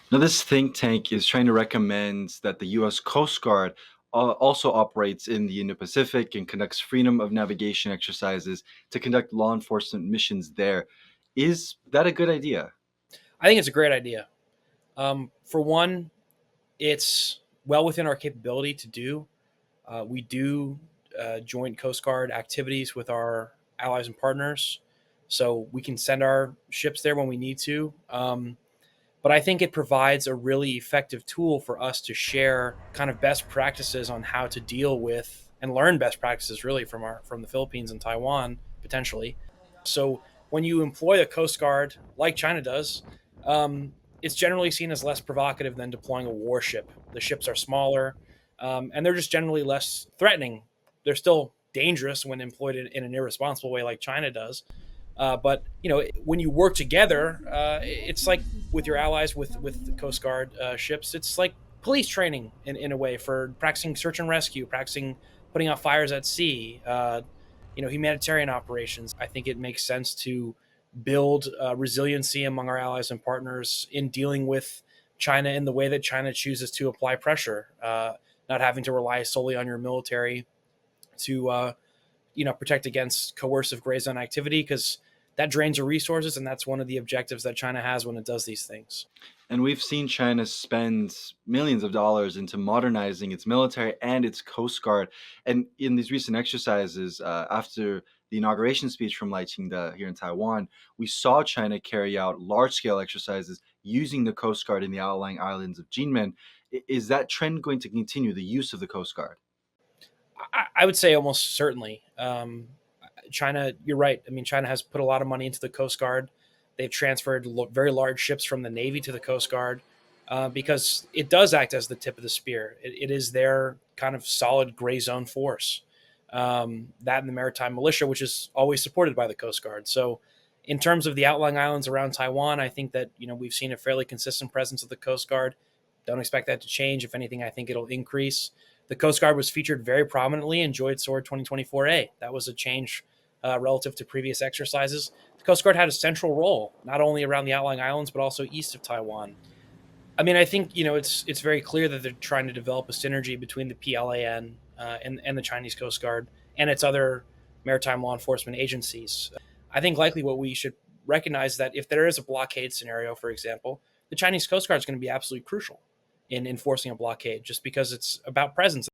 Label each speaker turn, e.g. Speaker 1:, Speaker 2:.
Speaker 1: Now, this think tank is trying to recommend that the U.S. Coast Guard also operates in the Indo-Pacific and conducts freedom of navigation exercises to conduct law enforcement missions there. Is that a good idea?
Speaker 2: I think it's a great idea. For one, it's well within our capability to do. We do joint Coast Guard activities with our allies and partners, so we can send our ships there when we need to. But I think it provides a really effective tool for us to share kind of best practices on how to deal with and learn best practices really from the Philippines and Taiwan potentially. So when you employ a Coast Guard like China does, it's generally seen as less provocative than deploying a warship. The ships are smaller, and they're just generally less threatening. They're still dangerous when employed in an irresponsible way like China does, but when you work together, it's like with your allies, with the Coast Guard ships. It's like police training in a way for practicing search and rescue, practicing putting out fires at sea. Humanitarian operations. I think it makes sense to build resiliency among our allies and partners in dealing with China in the way that China chooses to apply pressure, not having to rely solely on your military to protect against coercive gray zone activity, because that drains your resources, and that's one of the objectives that China has when it does these things.
Speaker 1: And we've seen China spend millions of dollars into modernizing its military and its coast guard. And in these recent exercises, after the inauguration speech from Lai Ching here in Taiwan, we saw China carry out large scale exercises using the coast guard in the outlying islands of Jinmen. Is that trend going to continue, the use of the coast guard?
Speaker 2: I would say almost certainly. China, you're right. I mean, China has put a lot of money into the Coast Guard. They've transferred very large ships from the Navy to the Coast Guard because it does act as the tip of the spear. It is their kind of solid gray zone force. That and the maritime militia, which is always supported by the Coast Guard. So, in terms of the outlying islands around Taiwan, I think that we've seen a fairly consistent presence of the Coast Guard. Don't expect that to change. If anything, I think it'll increase. The Coast Guard was featured very prominently in Joint Sword 2024A. That was a change relative to previous exercises. The Coast Guard had a central role, not only around the outlying islands, but also east of Taiwan. I mean, I think it's very clear that they're trying to develop a synergy between the PLAN and the Chinese Coast Guard and its other maritime law enforcement agencies. I think likely what we should recognize that if there is a blockade scenario, for example, the Chinese Coast Guard is going to be absolutely crucial in enforcing a blockade, just because it's about presence.